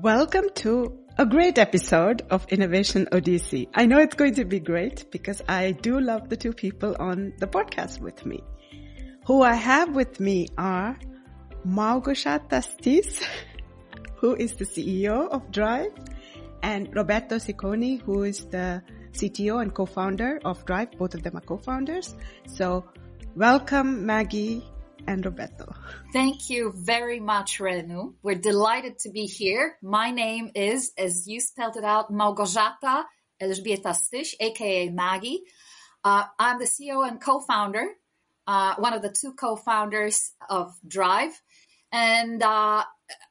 Welcome to a great episode of Innovation Odyssey. I know it's going to be great because I do love the two people on the podcast with me. Who I have with me are Malgorzata Stys, who is the CEO of dreyev, and Roberto Sicconi, who is the CTO and co-founder of dreyev. Both of them are co-founders. So welcome, Maggie and Roberto. Thank you very much, Renu. We're delighted to be here. My name is, as you spelled it out, Malgorzata Stys, aka Maggie. I'm the CEO and co-founder, one of the two co-founders of dreyev. And I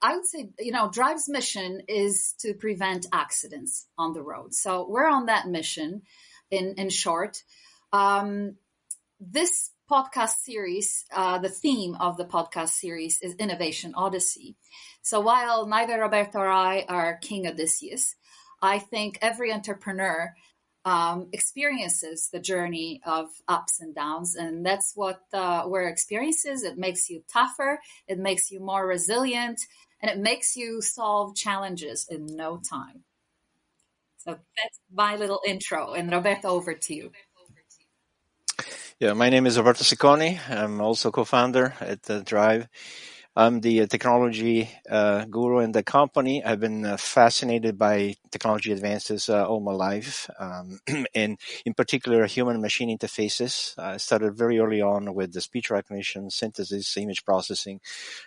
would say, dreyev's mission is to prevent accidents on the road. So we're on that mission, in short. This podcast series, the theme of the podcast series is Innovation Odyssey. So while neither Roberto or I are King Odysseus, I think every entrepreneur experiences the journey of ups and downs. And that's what we're experiences. It makes you tougher. It makes you more resilient. And it makes you solve challenges in no time. So that's my little intro. And Roberto, over to you. Yeah, my name is Roberto Sicconi. I'm also co-founder at dreyev. I'm the technology guru in the company. I've been fascinated by technology advances all my life, and in particular human-machine interfaces. I started very early on with the speech recognition, synthesis, image processing,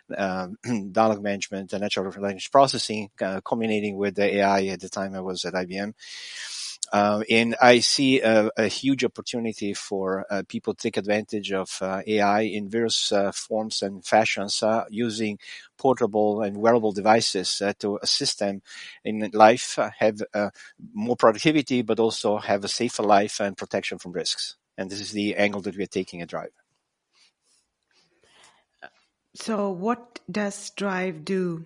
dialogue management, and natural language processing, culminating with the AI at the time I was at IBM. And I see a huge opportunity for people to take advantage of AI in various forms and fashions, using portable and wearable devices to assist them in life, have more productivity, but also have a safer life and protection from risks. And this is the angle that we're taking at dreyev. So what does dreyev do?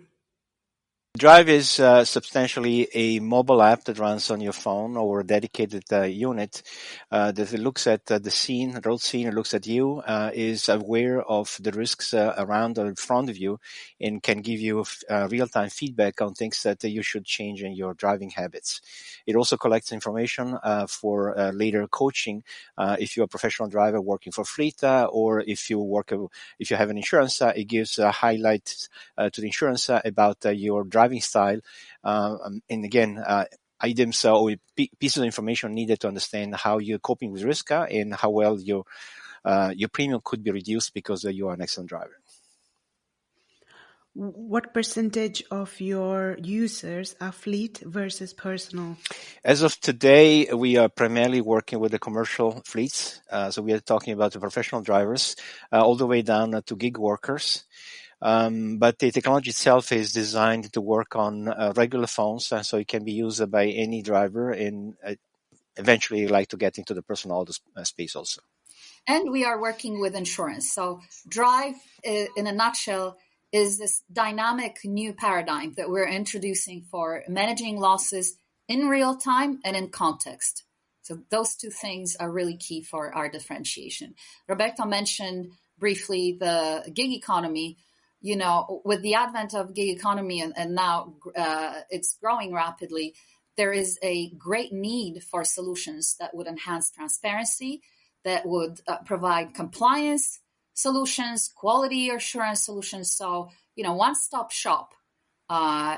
dreyev is substantially a mobile app that runs on your phone or a dedicated unit that looks at the scene, road scene, it looks at you, is aware of the risks around or in front of you, and can give you real-time feedback on things that you should change in your driving habits. It also collects information for later coaching if you're a professional driver working for fleet, or if you have an insurance, it gives highlights to the insurance about your driving style, and again, items or pieces of information needed to understand how you're coping with risk and how well your premium could be reduced because you are an excellent driver. What percentage of your users are fleet versus personal? As of today, we are primarily working with the commercial fleets. So we are talking about the professional drivers all the way down to gig workers. But the technology itself is designed to work on regular phones, so it can be used by any driver, and eventually like to get into the personal auto space also. And we are working with insurance. So dreyev, in a nutshell, is this dynamic new paradigm that we're introducing for managing losses in real time and in context. So those two things are really key for our differentiation. Roberto mentioned briefly the gig economy. With the advent of gig economy and now it's growing rapidly, there is a great need for solutions that would enhance transparency, that would provide compliance solutions, quality assurance solutions. So, one-stop shop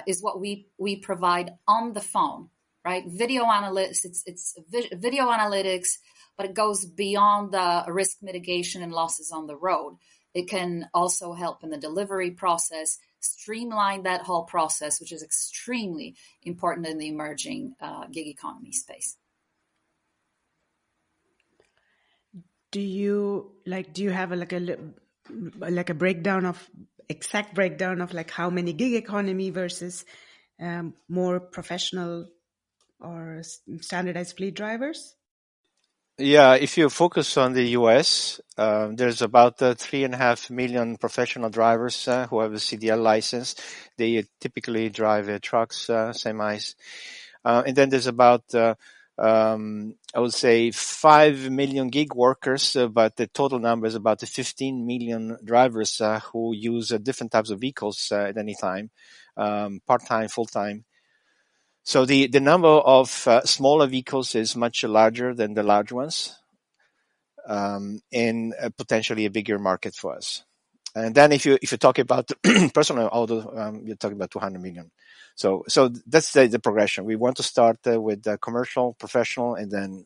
is what we provide on the phone, right? Video analytics, it's video analytics, but it goes beyond the risk mitigation and losses on the road. It can also help in the delivery process, streamline that whole process, which is extremely important in the emerging gig economy space. Do you have a breakdown of exact breakdown of like how many gig economy versus more professional or standardized fleet drivers? Yeah, if you focus on the U.S., there's about 3.5 million professional drivers who have a CDL license. They typically drive trucks, semis. And then there's about, I would say, 5 million gig workers, but the total number is about 15 million drivers who use different types of vehicles at any time. part-time, full-time. So the number of smaller vehicles is much larger than the large ones, and potentially a bigger market for us. And then if you talk about personal auto, you're talking about 200 million. So that's the progression. We want to start with commercial, professional, and then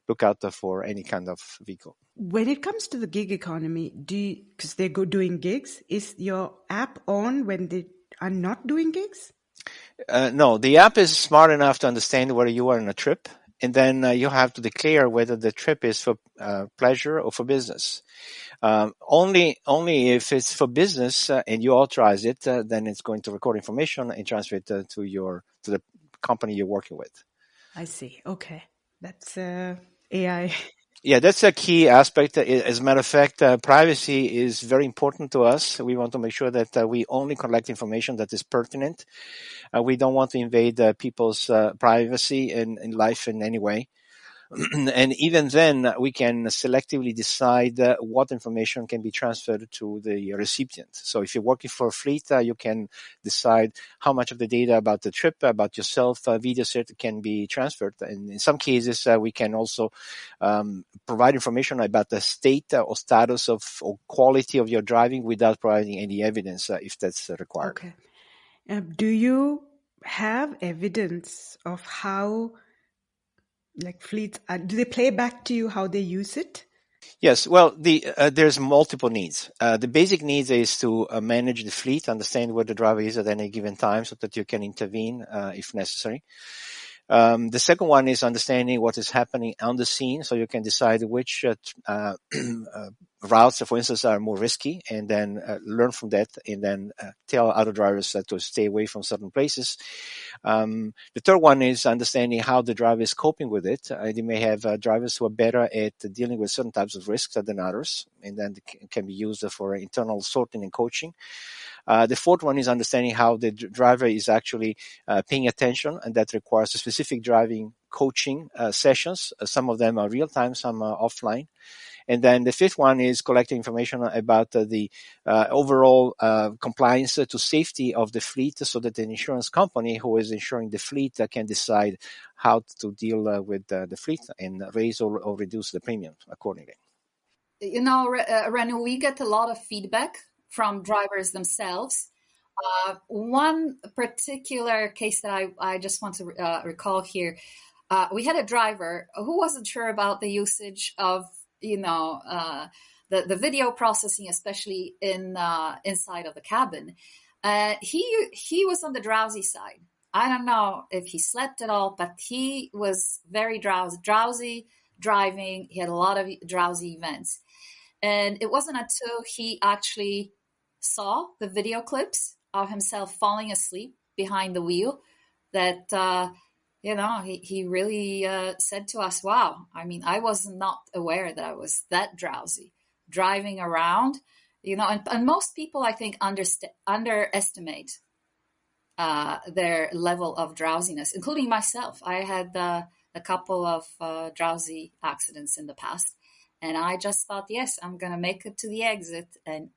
look out for any kind of vehicle. When it comes to the gig economy, because they go doing gigs, is your app on when they are not doing gigs? No, the app is smart enough to understand whether you are on a trip, and then you have to declare whether the trip is for pleasure or for business. Only if it's for business and you authorize it, then it's going to record information and transfer it to the company you're working with. I see. Okay, that's AI. Yeah, that's a key aspect. As a matter of fact, privacy is very important to us. We want to make sure that we only collect information that is pertinent. We don't want to invade people's privacy and life in any way. And even then, we can selectively decide what information can be transferred to the recipient. So if you're working for a fleet, you can decide how much of the data about the trip, about yourself, video set can be transferred. And in some cases, we can also provide information about the state or status or quality of your driving without providing any evidence if that's required. Okay. Do you have evidence of how fleets do they play back to you how they use it? Yes, well, there's multiple needs. The basic needs is to manage the fleet, understand where the driver is at any given time so that you can intervene if necessary. The second one is understanding what is happening on the scene so you can decide which routes, for instance, are more risky and then learn from that and then tell other drivers to stay away from certain places. The third one is understanding how the driver is coping with it. You may have drivers who are better at dealing with certain types of risks than others, and then it can be used for internal sorting and coaching. The fourth one is understanding how the driver is actually paying attention, and that requires a specific driving coaching sessions. Some of them are real-time, some are offline. And then the fifth one is collecting information about the overall compliance to safety of the fleet so that the insurance company who is insuring the fleet can decide how to deal with the fleet and raise or reduce the premium accordingly. You know, Renu, we get a lot of feedback from drivers themselves. One particular case that I just want to recall here, we had a driver who wasn't sure about the usage of the video processing, especially inside of the cabin. He was on the drowsy side. I don't know if he slept at all, but he was very drowsy driving. He had a lot of drowsy events. And it wasn't until he actually saw the video clips of himself falling asleep behind the wheel that he really said to us, wow, I mean, I was not aware that I was that drowsy driving around, and most people, I think, underestimate their level of drowsiness, including myself. I had a couple of drowsy accidents in the past, and I just thought, yes, I'm going to make it to the exit, and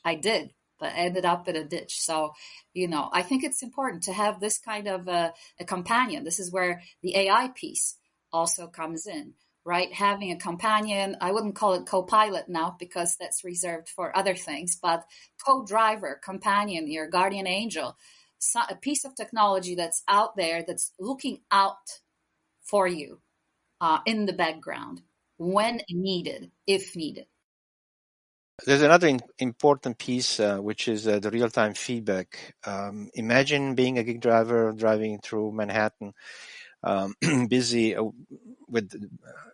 I did. But ended up in a ditch. So, I think it's important to have this kind of a companion. This is where the AI piece also comes in, right? Having a companion, I wouldn't call it co-pilot now because that's reserved for other things, but co-driver, companion, your guardian angel, a piece of technology that's out there that's looking out for you in the background when needed, if needed. There's another important piece, which is the real-time feedback. Imagine being a gig driver driving through Manhattan, busy with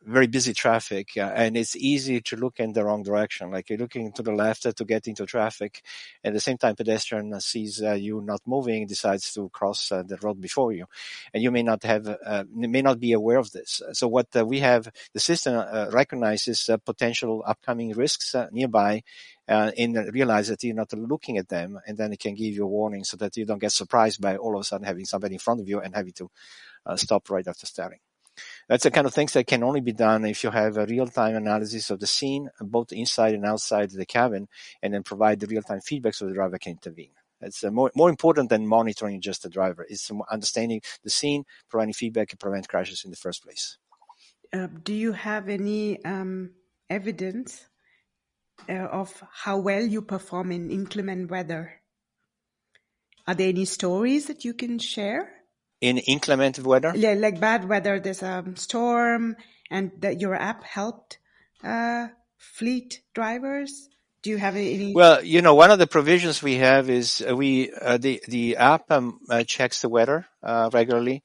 very busy traffic, and it's easy to look in the wrong direction. Like you're looking to the left to get into traffic, at the same time pedestrian sees you not moving, decides to cross the road before you, and you may not be aware of this. So what we have, the system recognizes potential upcoming risks nearby, and realize that you're not looking at them, and then it can give you a warning so that you don't get surprised by all of a sudden having somebody in front of you and having to stop right after starting. That's the kind of things that can only be done if you have a real-time analysis of the scene, both inside and outside the cabin, and then provide the real-time feedback so the driver can intervene. It's more important than monitoring just the driver. It's understanding the scene, providing feedback, and prevent crashes in the first place. Do you have any evidence of how well you perform in inclement weather? Are there any stories that you can share? In inclement weather? Yeah, like bad weather, there's a storm, and that your app helped fleet drivers. Do you have any? Well, one of the provisions we have is the app checks the weather regularly,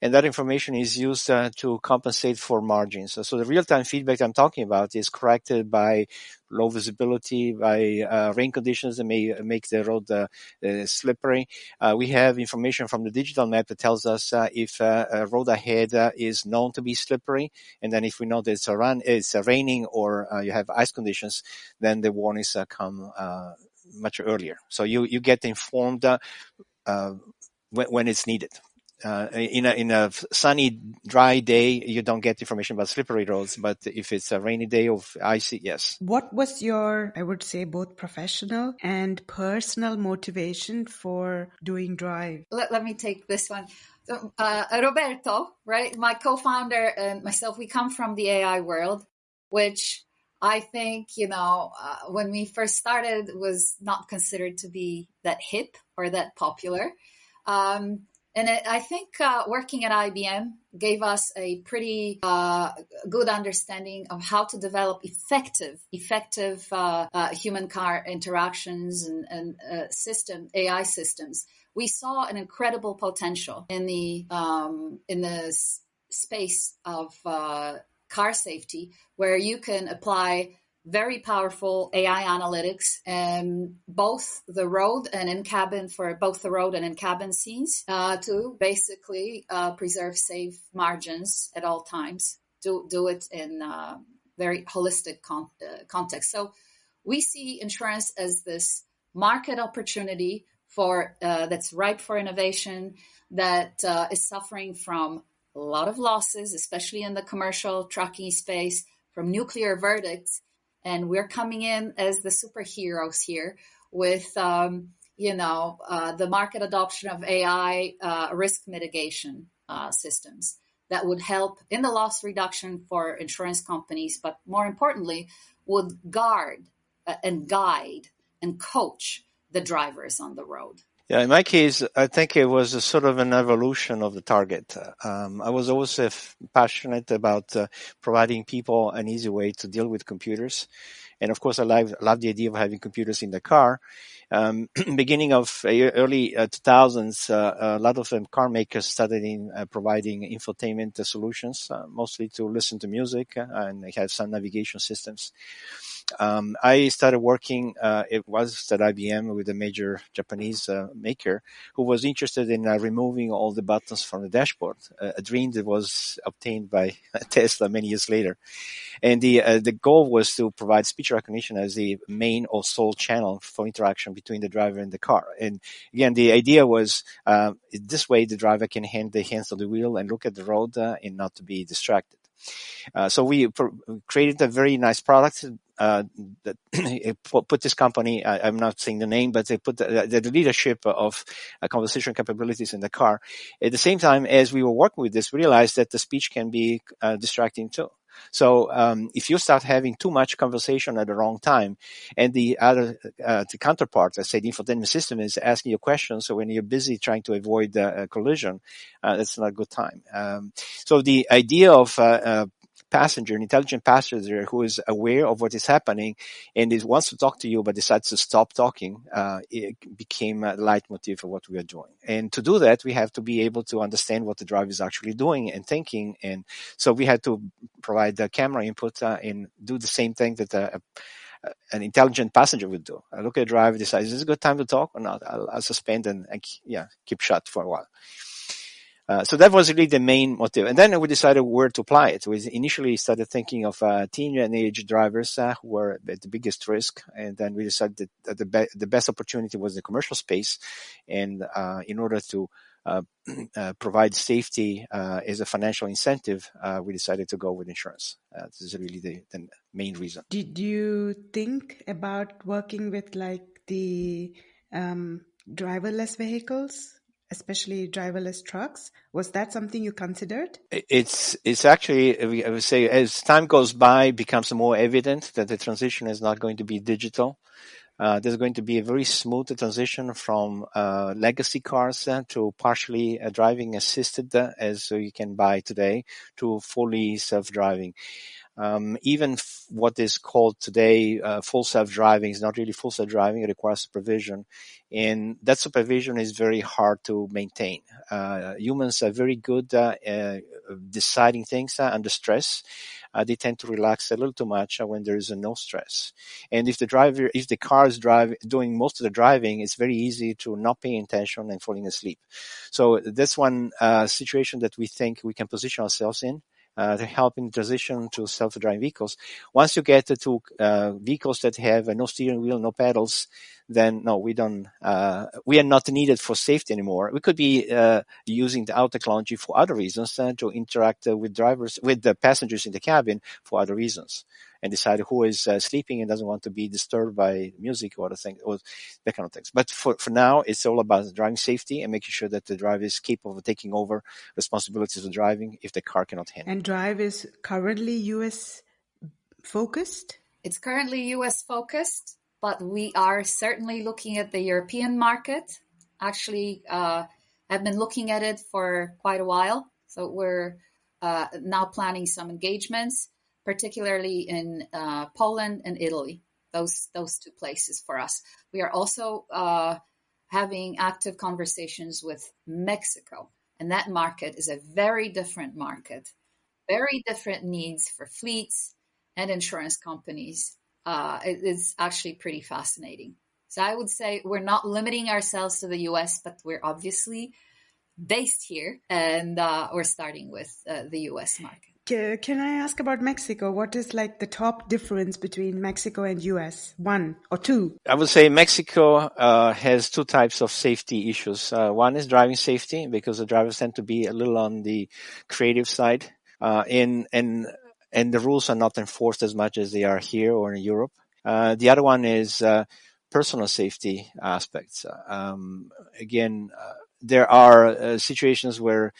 and that information is used to compensate for margins. So the real-time feedback I'm talking about is corrected by low visibility, by rain conditions that may make the road slippery. We have information from the digital map that tells us if a road ahead is known to be slippery, and then if we know that it's raining or you have ice conditions, then the warnings come much earlier. So you get informed when it's needed. In a sunny, dry day, you don't get information about slippery roads, but if it's a rainy day or icy, yes. What was your, I would say, both professional and personal motivation for doing Drive? Let me take this one. So, Roberto, right? My co-founder and myself, we come from the AI world, which I think, when we first started was not considered to be that hip or that popular. And I think working at IBM gave us a pretty good understanding of how to develop effective human-car interactions and AI systems. We saw an incredible potential in the space of car safety, where you can apply very powerful AI analytics, both the road and in cabin for both the road and in cabin scenes, to basically preserve safe margins at all times. Do it in very holistic context. So we see insurance as this market opportunity for that's ripe for innovation, that is suffering from a lot of losses, especially in the commercial trucking space, from nuclear verdicts. And we're coming in as the superheroes here with, the market adoption of AI risk mitigation systems that would help in the loss reduction for insurance companies, but more importantly, would guard and guide and coach the drivers on the road. Yeah, in my case, I think it was a sort of an evolution of the target. I was always passionate about providing people an easy way to deal with computers. And of course, I love the idea of having computers in the car. Beginning of early 2000s, a lot of car makers started providing infotainment solutions, mostly to listen to music, and they have some navigation systems. I started working, it was at IBM with a major Japanese maker who was interested in removing all the buttons from the dashboard, a dream that was obtained by Tesla many years later. And the goal was to provide speech recognition as the main or sole channel for interaction between the driver and the car. And again, the idea was this way the driver can hand the hands on the wheel and look at the road and not to be distracted. So we created a very nice product that put this company, I'm not saying the name, but they put the leadership of conversation capabilities in the car. At the same time, as we were working with this, we realized that the speech can be distracting too. So if you start having too much conversation at the wrong time, and the counterpart, let's say the infotainment system, is asking you questions, so when you're busy trying to avoid a collision, that's not a good time. So the idea of an intelligent passenger who is aware of what is happening and wants to talk to you but decides to stop talking, it became a leitmotif of what we are doing. And to do that, we have to be able to understand what the driver is actually doing and thinking. And so we had to provide the camera input and do the same thing that an intelligent passenger would do. I look at the driver, decide, is this a good time to talk or not? I'll suspend and keep shut for a while. So that was really the main motive. And then we decided where to apply it. We initially started thinking of teen-age drivers who were at the biggest risk. And then we decided that the best opportunity was the commercial space. And in order to provide safety as a financial incentive, we decided to go with insurance. This is really the main reason. Did you think about working with like the driverless vehicles, especially driverless trucks? Was that something you considered? It's actually, I would say, as time goes by, it becomes more evident that the transition is not going to be digital. There's going to be a very smooth transition from legacy cars to partially driving assisted, as you can buy today, to fully self-driving. Even what is called today full self-driving is not really full self-driving. It requires supervision, and that supervision is very hard to maintain. Humans are very good deciding things under stress. They tend to relax a little too much when there is no stress. And if the car is doing most of the driving, it's very easy to not pay attention and falling asleep. So that's one situation that we think we can position ourselves in. To help in transition to self-driving vehicles. Once you get to vehicles that have no steering wheel, no pedals, then no, we don't. We are not needed for safety anymore. We could be using our technology for other reasons to interact with the passengers in the cabin for other reasons, and decide who is sleeping and doesn't want to be disturbed by music or other things, or that kind of things. But for now, it's all about driving safety and making sure that the driver is capable of taking over responsibilities of driving if the car cannot handle. And Drive is currently US focused? It's currently US focused, but we are certainly looking at the European market. Actually, I've been looking at it for quite a while. So we're now planning some engagements, particularly in Poland and Italy. Those two places for us. We are also having active conversations with Mexico. And that market is a very different market, very different needs for fleets and insurance companies. It's actually pretty fascinating. So I would say we're not limiting ourselves to the US, but we're obviously based here, and we're starting with the US market. Can I ask about Mexico? What is like the top difference between Mexico and US? One or two? I would say Mexico has two types of safety issues. One is driving safety, because the drivers tend to be a little on the creative side, and the rules are not enforced as much as they are here or in Europe. The other one is personal safety aspects. Again, there are situations where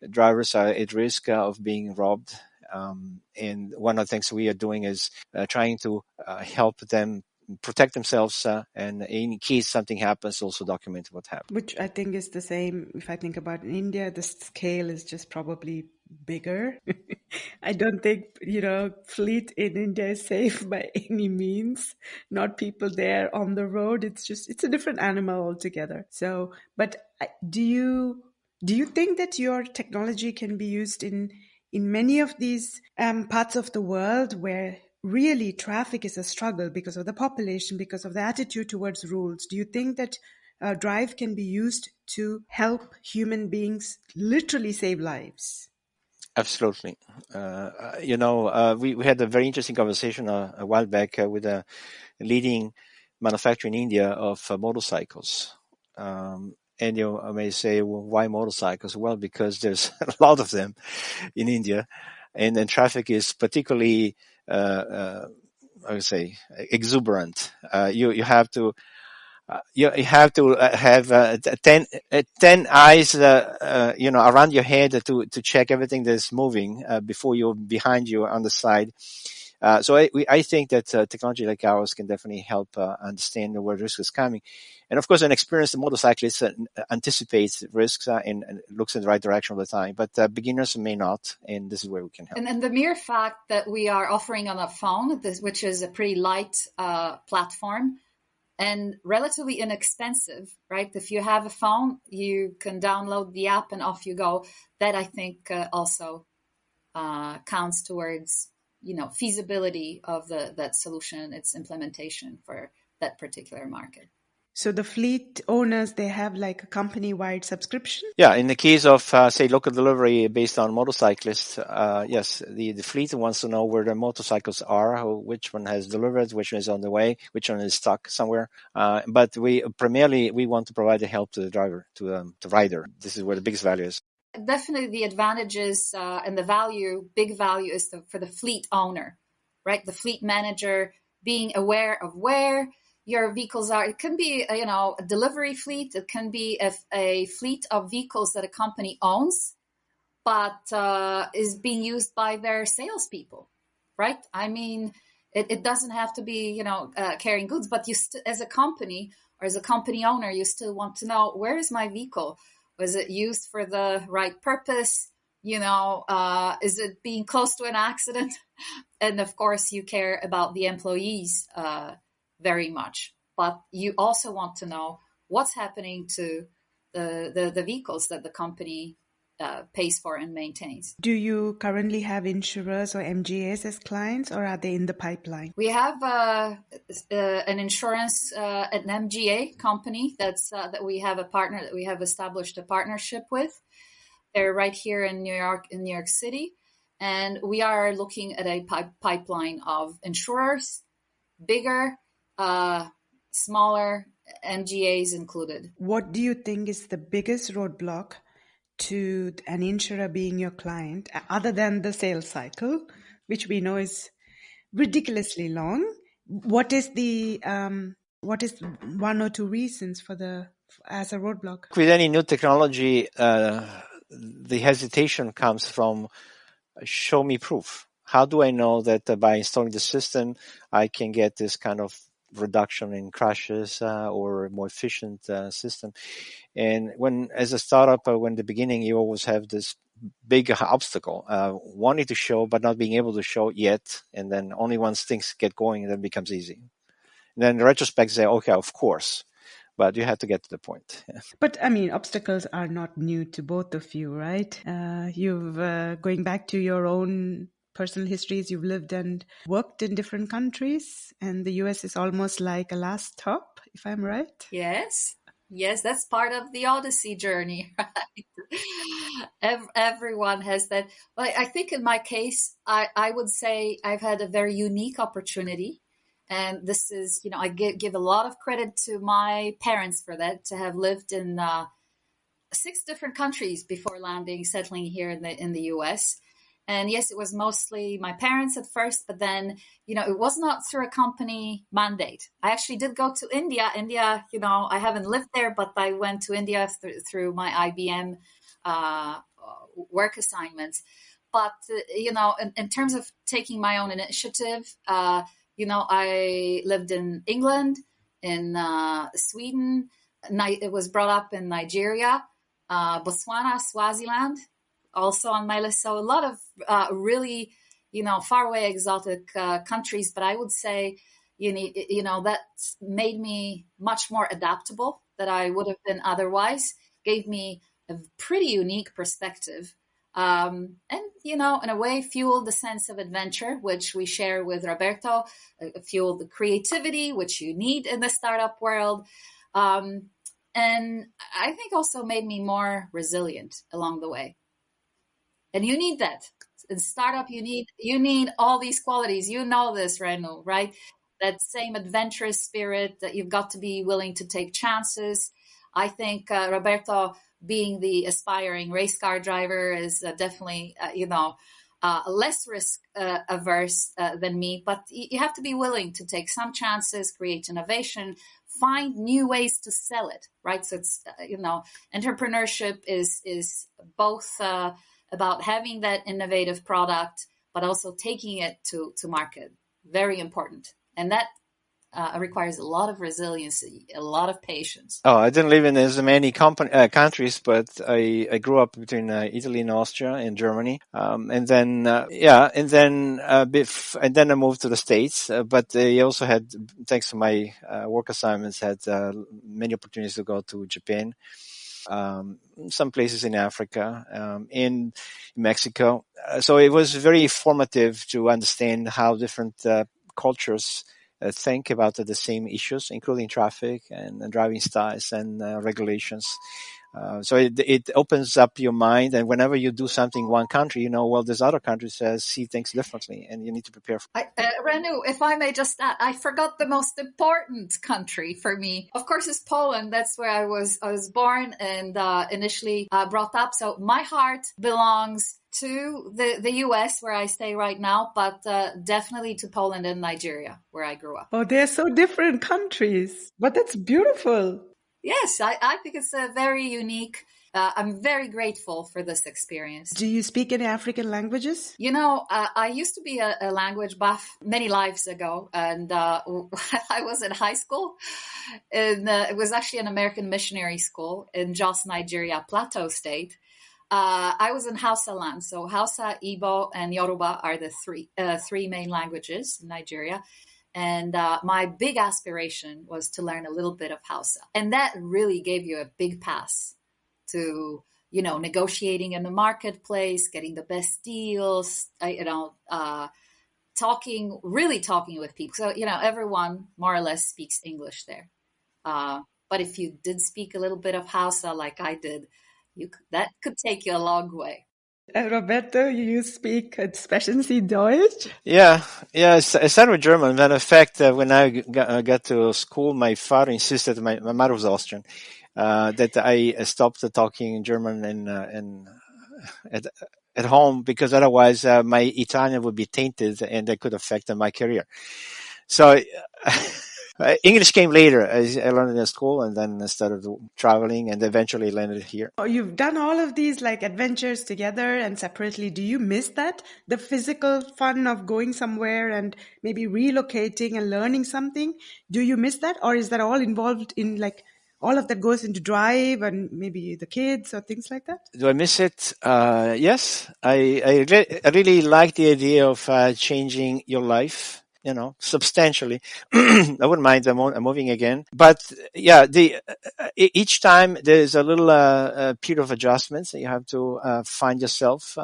drivers are at risk of being robbed. And one of the things we are doing is trying to help them protect themselves, and in case something happens, also document what happened. Which I think is the same. If I think about India, the scale is just probably bigger. I don't think, fleet in India is safe by any means. Not people there on the road. It's a different animal altogether. So, but do you think that your technology can be used in many of these parts of the world where really traffic is a struggle because of the population, because of the attitude towards rules? Do you think that Drive can be used to help human beings literally save lives? Absolutely. We had a very interesting conversation a while back with a leading manufacturer in India of motorcycles. And I may say, well, why motorcycles? Well, because there's a lot of them in India, and then traffic is particularly, I would say, exuberant. You have to. You have to have 10 eyes, around your head to check everything that's moving before you're behind you on the side. So I think that technology like ours can definitely help understand where risk is coming. And of course, an experienced motorcyclist anticipates risks and looks in the right direction all the time. But beginners may not, and this is where we can help. And the mere fact that we are offering on a phone, which is a pretty light platform, and relatively inexpensive, right? If you have a phone, you can download the app and off you go. That I think also counts towards, feasibility of that solution, its implementation for that particular market. So the fleet owners, they have like a company-wide subscription? Yeah, in the case of, say, local delivery based on motorcyclists, yes, the fleet wants to know where their motorcycles are, which one has delivered, which one is on the way, which one is stuck somewhere. But we want to provide the help to the driver, to the rider. This is where the biggest value is. Definitely the advantages and the big value is for the fleet owner, right? The fleet manager being aware of where your vehicles are. It can be, a delivery fleet. It can be a fleet of vehicles that a company owns, but is being used by their salespeople, right? I mean, it doesn't have to be, carrying goods, but you as a company or as a company owner, you still want to know, where is my vehicle? Was it used for the right purpose? Is it being close to an accident? And of course, you care about the employees very much, but you also want to know what's happening to the vehicles that the company pays for and maintains. Do you currently have insurers or MGAs as clients, or are they in the pipeline? We have an insurance, an MGA company that we have that we have established a partnership with. They're right here in New York City, and we are looking at a pipeline of insurers, bigger, smaller, MGAs included. What do you think is the biggest roadblock to an insurer being your client, other than the sales cycle, which we know is ridiculously long? What is one or two reasons as a roadblock? With any new technology, the hesitation comes from show me proof. How do I know that by installing the system, I can get this kind of reduction in crashes or a more efficient system? And as a startup, when the beginning, you always have this big obstacle, wanting to show, but not being able to show yet. And then only once things get going, then it becomes easy. And then in retrospect, say, okay, of course. But you have to get to the point. But I mean, obstacles are not new to both of you, right? You've going back to your own personal histories, you've lived and worked in different countries, and the US is almost like a last stop, if I'm right. Yes, that's part of the Odyssey journey, right? Everyone has that. But I think in my case, I would say I've had a very unique opportunity. And this is, I give a lot of credit to my parents for that, to have lived in 6 different countries before settling here in the US. And yes, it was mostly my parents at first, but then, it was not through a company mandate. I actually did go to India. India, I haven't lived there, but I went to India through my IBM work assignments. But, in terms of taking my own initiative, I lived in England, in Sweden. It was brought up in Nigeria, Botswana, Swaziland, also on my list. So a lot of really, faraway exotic countries. But I would say, that made me much more adaptable than I would have been otherwise. Gave me a pretty unique perspective. And, in a way, fueled the sense of adventure, which we share with Roberto, fueled the creativity, which you need in the startup world. And I think also made me more resilient along the way. And you need that. In startup, you need all these qualities. You know this, Renu, right? That same adventurous spirit, that you've got to be willing to take chances. I think Roberto, being the aspiring race car driver, is definitely, less risk averse than me. But you have to be willing to take some chances, create innovation, find new ways to sell it, right? So it's, entrepreneurship is both about having that innovative product, but also taking it to market. Very important. And that requires a lot of resiliency, a lot of patience. Oh, I didn't live in as many countries, but I grew up between Italy and Austria and Germany, and then I moved to the States. But I also had, thanks to my work assignments, had many opportunities to go to Japan, some places in Africa, in Mexico. So it was very formative to understand how different cultures think about the same issues, including traffic and driving styles and regulations. So it opens up your mind, and whenever you do something in one country, this other country see things differently, and you need to prepare for it. Renu, if I may just add, I forgot the most important country for me. Of course, is Poland. That's where I was born and initially brought up. So my heart belongs to the US where I stay right now, but definitely to Poland and Nigeria where I grew up. Oh, they're so different countries, but that's beautiful. Yes, I think it's a very unique. I'm very grateful for this experience. Do you speak any African languages? I used to be a language buff many lives ago, and while I was in high school, and it was actually an American missionary school in Jos, Nigeria, Plateau State. I was in Hausa land, so Hausa, Igbo, and Yoruba are the three main languages in Nigeria. And my big aspiration was to learn a little bit of Hausa. And that really gave you a big pass to, negotiating in the marketplace, getting the best deals, talking with people. So, everyone more or less speaks English there. But if you did speak a little bit of Hausa like I did, that could take you a long way. Roberto, you speak Sprechen Deutsch? Yeah. I started with German. Matter of fact, when I got to school, my father insisted, my mother was Austrian, that I stopped talking German at home, because otherwise my Italian would be tainted and that could affect my career. So English came later. I learned it in school, and then I started traveling, and eventually landed here. Oh, you've done all of these like adventures together and separately. Do you miss that? The physical fun of going somewhere and maybe relocating and learning something? Do you miss that? Or is that all involved in like all of that goes into drive and maybe the kids or things like that? Do I miss it? Yes. I really like the idea of changing your life, substantially. I wouldn't mind moving again. But yeah, each time there's a little period of adjustments. You have to find yourself,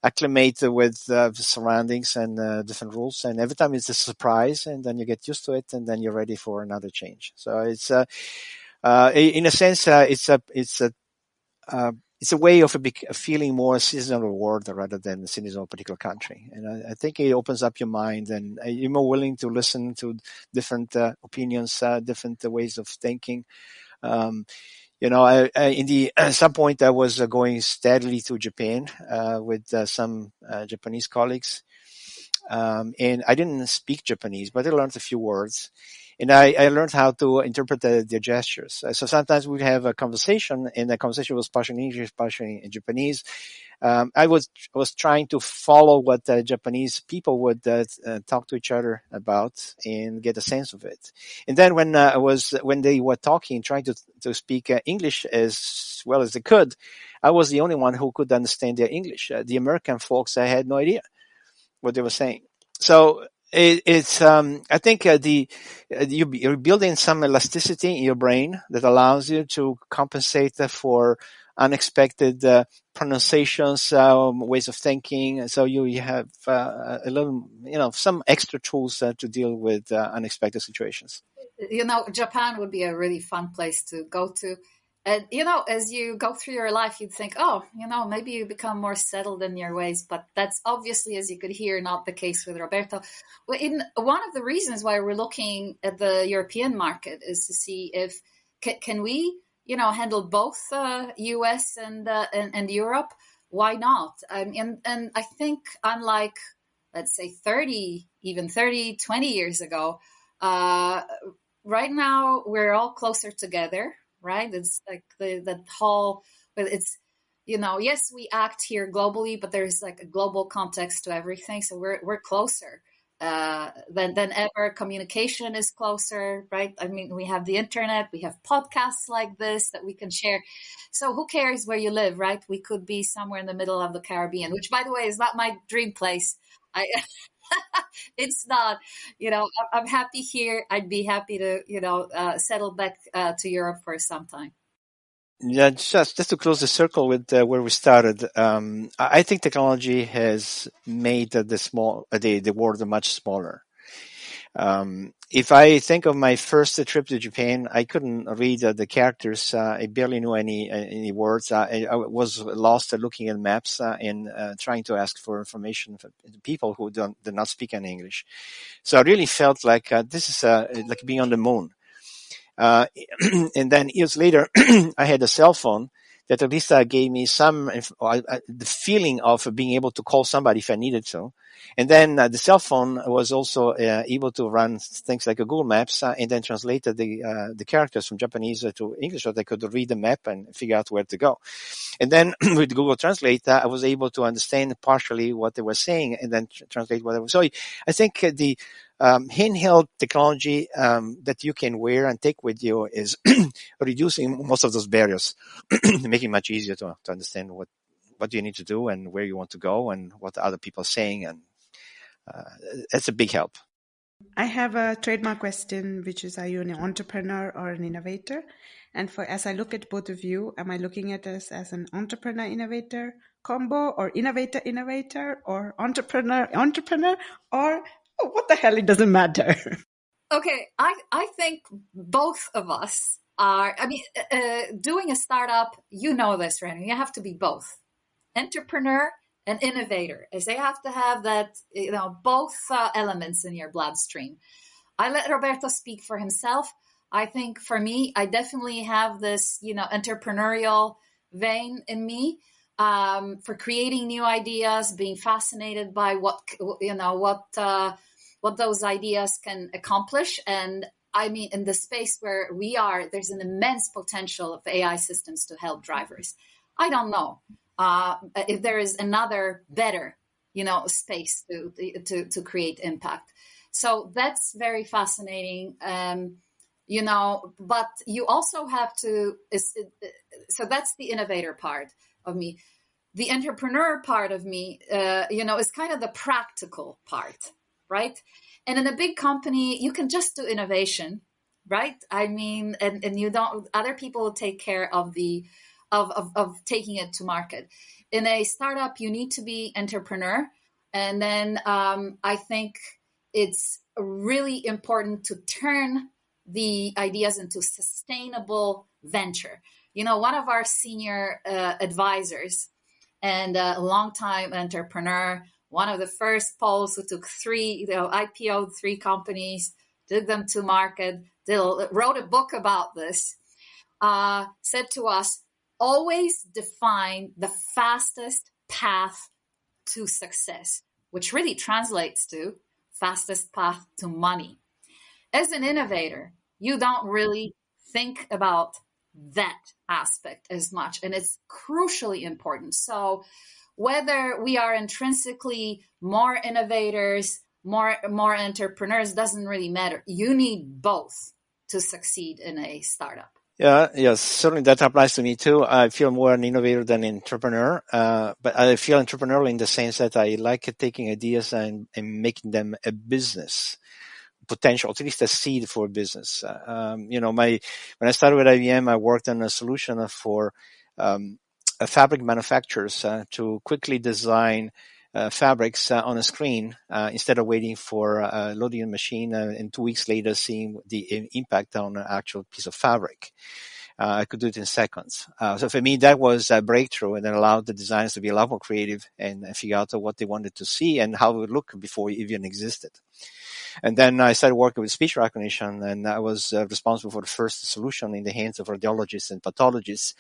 acclimate with surroundings and different rules. And every time it's a surprise, and then you get used to it, and then you're ready for another change. So it's in a sense, it's a way of feeling more citizen of the world rather than citizen of a particular country. And I think it opens up your mind, and you're more willing to listen to different opinions, different ways of thinking. At some point I was going steadily to Japan with some Japanese colleagues. And I didn't speak Japanese, but I learned a few words. And I learned how to interpret their gestures. So sometimes we'd have a conversation, and the conversation was partially in English, partially in Japanese. I was trying to follow what the Japanese people would talk to each other about and get a sense of it. And then when they were talking, trying to speak English as well as they could, I was the only one who could understand their English. The American folks, I had no idea what they were saying. So it's I think you're building some elasticity in your brain that allows you to compensate for unexpected pronunciations, ways of thinking. So you have a little, some extra tools to deal with unexpected situations. Japan would be a really fun place to go to. And, as you go through your life, you'd think, oh, maybe you become more settled in your ways. But that's obviously, as you could hear, not the case with Roberto. One of the reasons why we're looking at the European market is to see if can we, handle both US and Europe. Why not? And I think unlike, let's say, 20 years ago, right now we're all closer together. Right? It's like the whole, it's, yes, we act here globally, but there's like a global context to everything. So we're closer than ever. Communication is closer, right? I mean, we have the internet, we have podcasts like this that we can share. So who cares where you live, right? We could be somewhere in the middle of the Caribbean, which, by the way, is not my dream place. It's not, I'm happy here. I'd be happy to, settle back to Europe for some time. Yeah, just to close the circle with where we started, I think technology has made the world much smaller. If I think of my first trip to Japan, I couldn't read the characters. I barely knew any words. I was lost looking at maps and trying to ask for information from people who did not speak any English. So I really felt like this is like being on the moon. And then years later, I had a cell phone that at least gave me some the feeling of being able to call somebody if I needed to. And then the cell phone was also able to run things like a Google Maps and then translated the characters from Japanese to English so they could read the map and figure out where to go. And then with Google Translate, I was able to understand partially what they were saying and then translate what I was. So I think the handheld technology that you can wear and take with you is reducing most of those barriers, making it much easier to understand what you need to do and where you want to go and what other people are saying. And it's a big help. I have a trademark question, which is, are you an entrepreneur or an innovator? And as I look at both of you, am I looking at us as an entrepreneur-innovator combo, or innovator-innovator, or entrepreneur, or what the hell, it doesn't matter? Okay, I think both of us are, doing a startup, you know this, Renu, you have to be both entrepreneur and innovator, as they have to have that, both elements in your bloodstream. I let Roberto speak for himself. I think for me, I definitely have this, entrepreneurial vein in me, for creating new ideas, being fascinated by what those ideas can accomplish. And I mean, in the space where we are, there's an immense potential of AI systems to help drivers. I don't know if there is another better, space to create impact. So that's very fascinating. But you also have to, so that's the innovator part of me. The entrepreneur part of me, is kind of the practical part, right? And in a big company, you can just do innovation, right? I mean, and you don't, other people will take care of of taking it to market. In a startup, you need to be entrepreneur. And then I think it's really important to turn the ideas into sustainable venture. One of our senior advisors and a longtime entrepreneur, one of the first Poles who took IPO'd 3 companies, took them to market, wrote a book about this, said to us, always define the fastest path to success, which really translates to fastest path to money. As an innovator, you don't really think about that aspect as much, and it's crucially important. So whether we are intrinsically more innovators, more entrepreneurs, doesn't really matter. You need both to succeed in a startup. Yes, certainly that applies to me too. I feel more an innovator than an entrepreneur, but I feel entrepreneurial in the sense that I like taking ideas and making them a business potential, at least a seed for business. When I started with IBM, I worked on a solution for fabric manufacturers to quickly design fabrics on a screen instead of waiting for loading a machine and 2 weeks later seeing the impact on an actual piece of fabric. I could do it in seconds. So for me, that was a breakthrough, and it allowed the designers to be a lot more creative and figure out what they wanted to see and how it would look before it even existed. And then I started working with speech recognition, and I was responsible for the first solution in the hands of radiologists and pathologists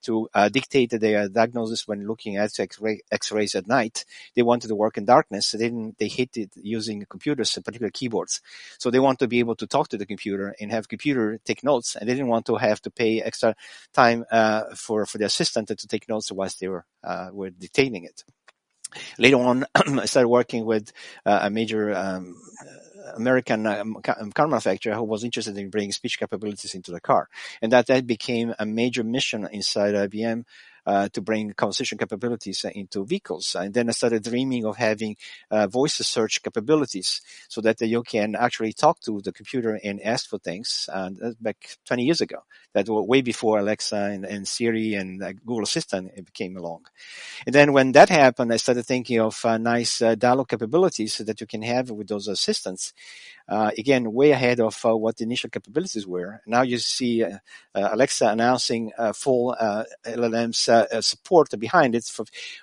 to dictate their diagnosis when looking at X-rays at night. They wanted to work in darkness. They hated using computers, particularly keyboards. So they want to be able to talk to the computer and have computer take notes, and they didn't want to have to pay extra time for the assistant to take notes whilst they were dictating it. Later on, I started working with a major American car manufacturer who was interested in bringing speech capabilities into the car. And that became a major mission inside IBM to bring conversation capabilities into vehicles. And then I started dreaming of having voice search capabilities so that you can actually talk to the computer and ask for things. Back 20 years ago, that was way before Alexa and Siri and Google Assistant came along. And then when that happened, I started thinking of nice dialogue capabilities that you can have with those assistants. again, way ahead of what the initial capabilities were. Now you see Alexa announcing full LLMs support behind it.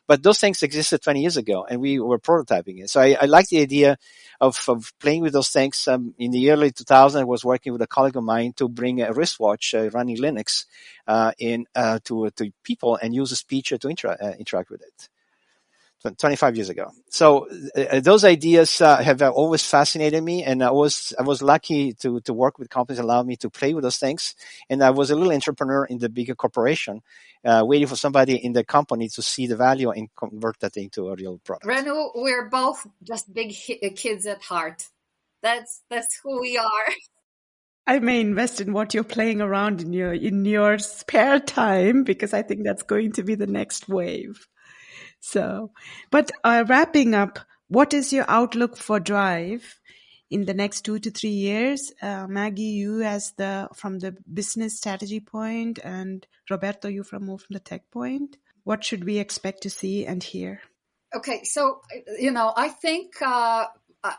But those things existed 20 years ago, and we were prototyping it. So I like the idea of playing with those things. In the early 2000s, I was working with a colleague of mine to bring a wristwatch running Linux to people and use a speech to interact with it. 25 years ago. So those ideas have always fascinated me, and I was lucky to work with companies that allowed me to play with those things. And I was a little entrepreneur in the bigger corporation, waiting for somebody in the company to see the value and convert that into a real product. Renu, we're both just big kids at heart. That's who we are. I may invest in what you're playing around in your spare time, because I think that's going to be the next wave. So, but wrapping up, what is your outlook for Drive in the next 2 to 3 years? Maggie, you from the business strategy point, and Roberto, you more from the tech point. What should we expect to see and hear? Okay, so, I think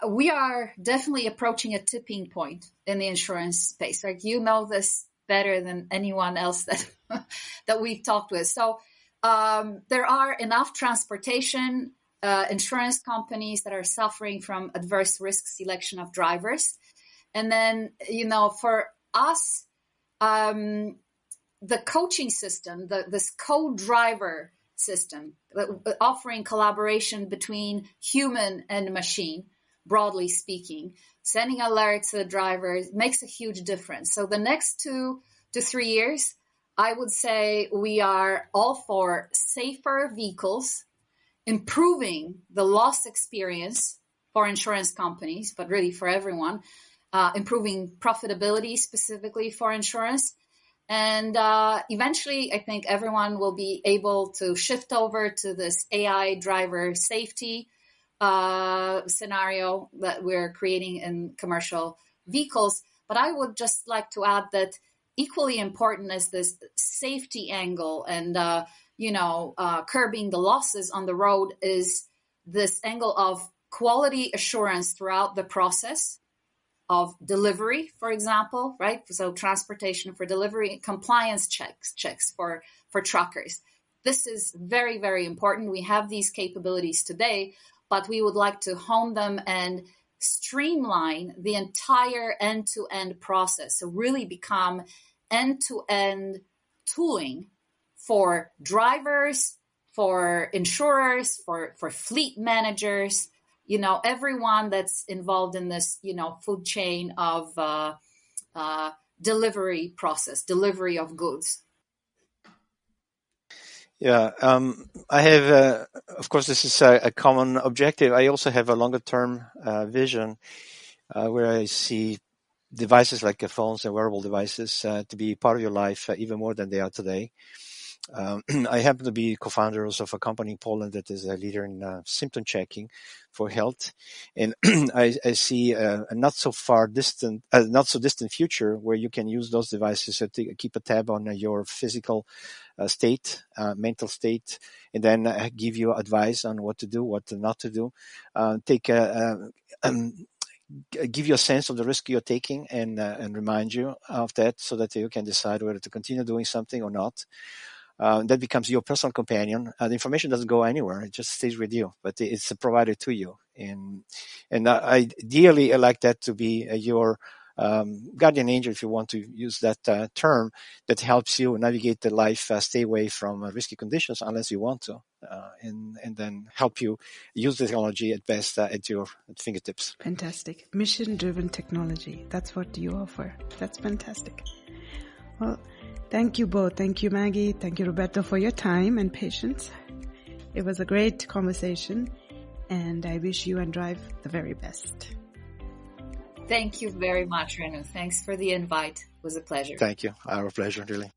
we are definitely approaching a tipping point in the insurance space. Like, you know this better than anyone else that we've talked with. So there are enough transportation insurance companies that are suffering from adverse risk selection of drivers. And then, for us, the coaching system, this co-driver system, offering collaboration between human and machine, broadly speaking, sending alerts to the drivers makes a huge difference. So the next 2 to 3 years, I would say we are all for safer vehicles, improving the loss experience for insurance companies, but really for everyone, improving profitability specifically for insurance. And eventually, I think everyone will be able to shift over to this AI driver safety scenario that we're creating in commercial vehicles. But I would just like to add that equally important as this safety angle and, curbing the losses on the road is this angle of quality assurance throughout the process of delivery, for example, right? So transportation for delivery, compliance checks for truckers. This is very, very important. We have these capabilities today, but we would like to hone them and streamline the entire end-to-end process. So really become end-to-end tooling for drivers, for insurers, for fleet managers, everyone that's involved in this, food chain of delivery process, delivery of goods. Yeah, I have, of course, this is a common objective. I also have a longer term vision where I see devices like phones and wearable devices to be part of your life even more than they are today. I happen to be co-founder of a company in Poland that is a leader in symptom checking for health, and I see a not so distant future where you can use those devices to keep a tab on your physical state, mental state, and then give you advice on what to do, what not to do. Give you a sense of the risk you're taking and remind you of that so that you can decide whether to continue doing something or not. That becomes your personal companion. The information doesn't go anywhere; it just stays with you, but it's provided to you. And ideally, I like that to be your guardian angel, if you want to use that term, that helps you navigate the life, stay away from risky conditions unless you want to, and then help you use the technology at best at your fingertips. Fantastic. Mission-driven technology. That's what you offer. That's fantastic. Well, thank you both. Thank you, Maggie. Thank you, Roberto, for your time and patience. It was a great conversation, and I wish you and Drive the very best. Thank you very much, Renu. Thanks for the invite. It was a pleasure. Thank you. Our pleasure, really.